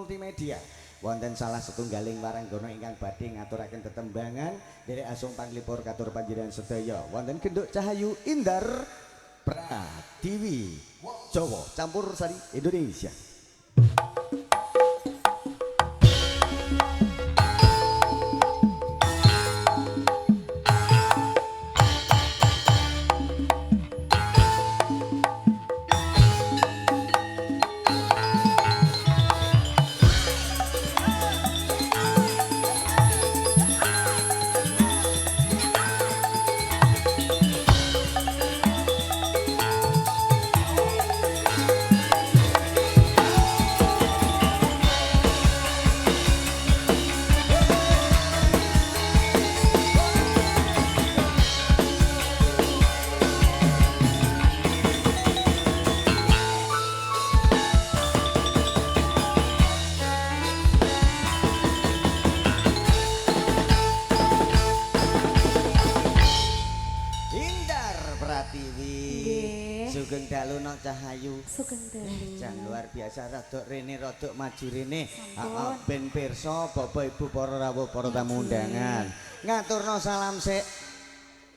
Multimedia. Wonten salah setunggaling waranggono ingkang badhe ngaturaken tetembangan derek asung panglipur katur panjenengan sedaya. Wonten Genduk Cahayu Indar Pratiwi Jawa campur sari Indonesia. Sugeng dalu nok Cahayu. Sugeng dalu. Jan luar biasa rodok rene rodok maju rene. Heeh ben pirsa Bapak Ibu para rawuh para tamu undangan. Ngaturno salam sik.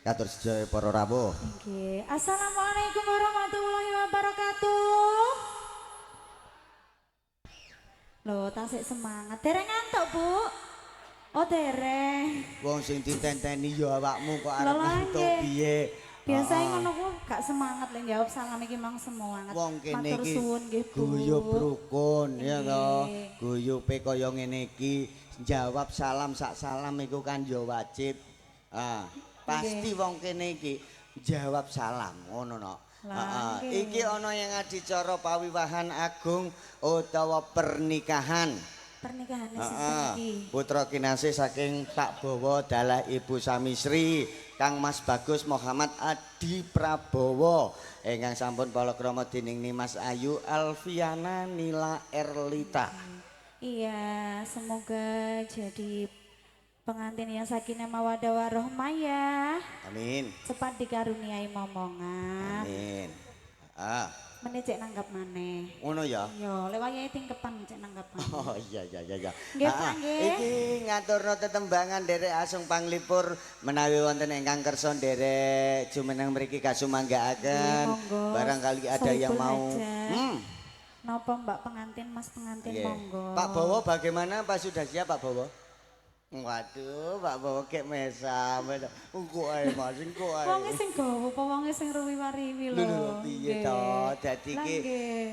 Katur sedaya para rawuh. Nggih. Assalamualaikum warahmatullahi wabarakatuh. Loh, tasik semangat. Dereng ngantuk, Bu? Oh, dereng. Wong sing ditenteni ya awakmu kok arep ngantuk piye? Biasanya ngono ku gak semangat lek jawab salam iki mang semangat. Wong kene Matur iki suwun nggih Bu. guyub rukun ya to. Guyupe kaya ngene iki jawab salam sak salam iku kan ya wajib. Pasti wong kene iki jawab salam ngono no. Iki ana yang adicara pawiwahan agung utawa pernikahan. Pernikahan sinten iki? Putra kinasih saking Pak Bowo dalah Ibu Samisri Kang Mas Bagus Muhammad Adi Prabowo ingkang sampun palakrama dening Nimas Ayu Alfiana Nila Erlita. Iya, semoga jadi pengantin yang sakinah mawaddah warahmah ya. Amin. Cepat dikaruniai momongan. Amin. Meneh cek nanggap maneh. Ngono ya. Yo, lek wayahe tingkepan cek nanggap maneh. Oh iya. Nggih, Pak nggih. Iki ngaturno tetembangan derek asung panglipur menawi wonten ingkang kersa derek jumeneng mriki kasumanggaaken. Barangkali ada yang mau. Napa Mbak pengantin, Mas pengantin monggo. Pak Bowo bagaimana? Pak sudah siap Pak Bowo? Waduh, Pak Bowo kek mesam. Engko ae Mas, engko ae. Wonge sing gawa apa wonge sing ruwi-wariwi lho. Lho piye to? Dadi iki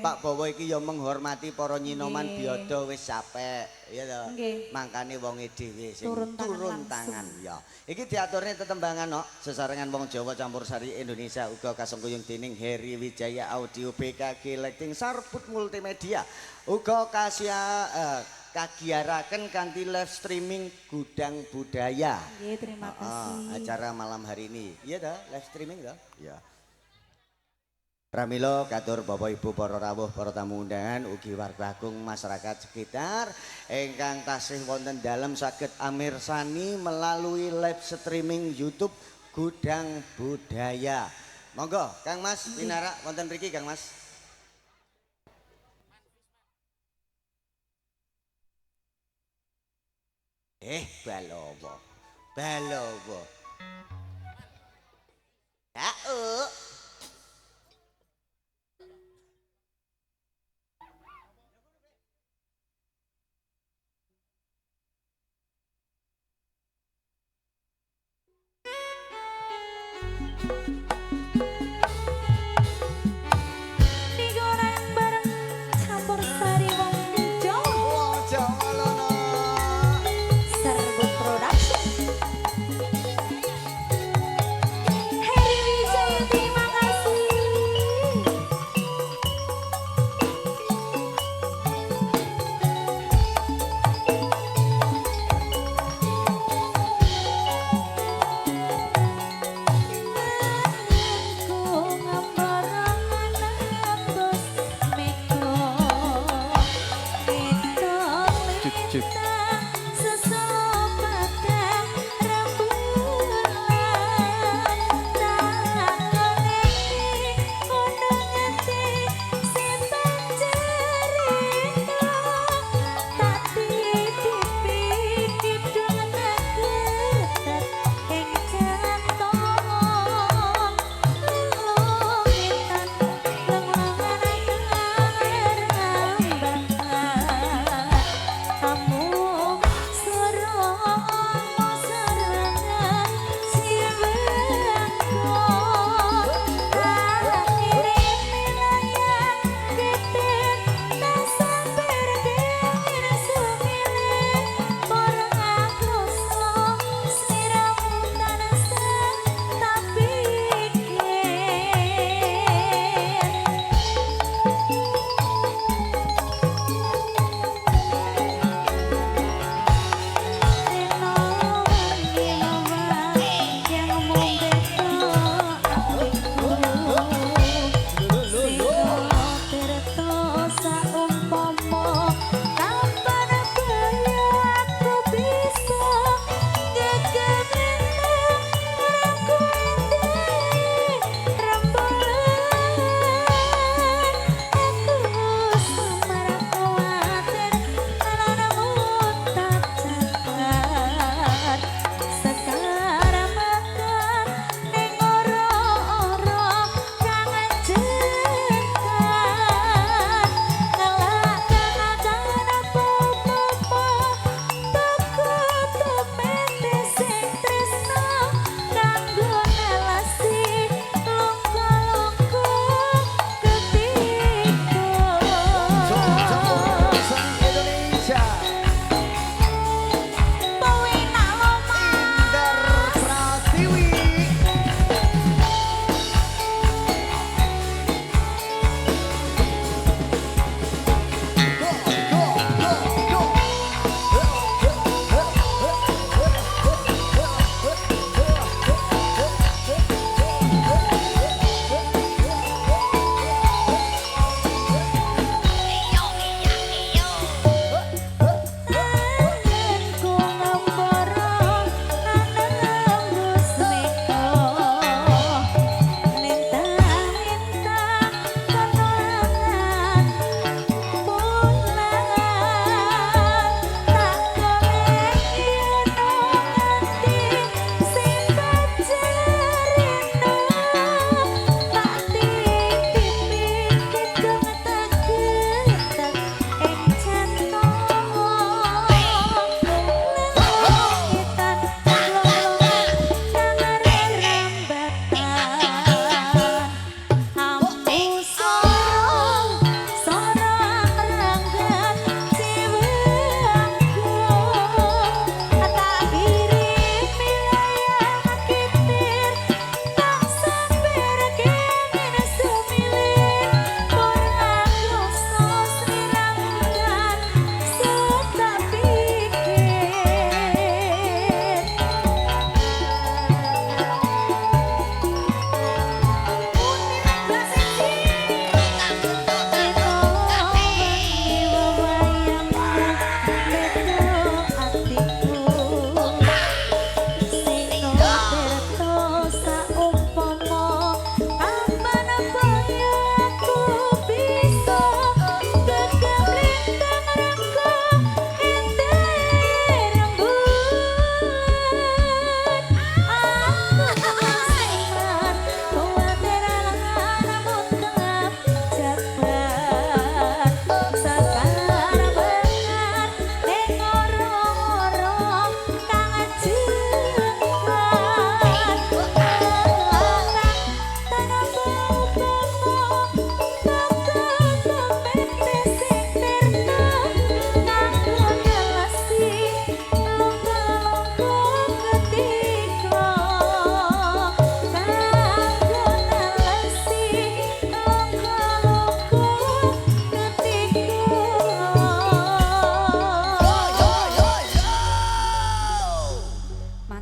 Pak Bowo iki ya menghormati para nyinoman biyada wis capek, ya to. Mangkane wonge dhewe sing turun tangan ya. Iki diaturne tetembangan kok sesarengan wong Jawa campur sari Indonesia uga kasengkuyung dening Heri Wijaya Audio BKG Lighting Sarbut Multimedia. Uga kagiaraken kanthi live streaming Gudang Budaya. Nggih, terima kasih. Acara malam hari ini. Iya dah, live streaming dah. Ya. Pramila katur Bapak Ibu para rawuh para tamu undangan ugi warga agung masyarakat sekitar ingkang tasih wonten dalem saged amirsani melalui live streaming YouTube Gudang Budaya. Monggo Kang Mas pinarak wonten mriki Kang Mas. Balowo. Digoreng bareng campur sari wong Jawa. Jawa lono. Sarbut Production. Heri Wijaya terima kasih. Cuk.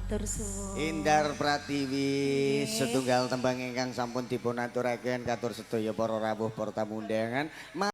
Matur suwun. Indar Pratiwi setunggal tembang ingkang sampun dipunaturaken katur sedaya para rawuh para tamu undangan.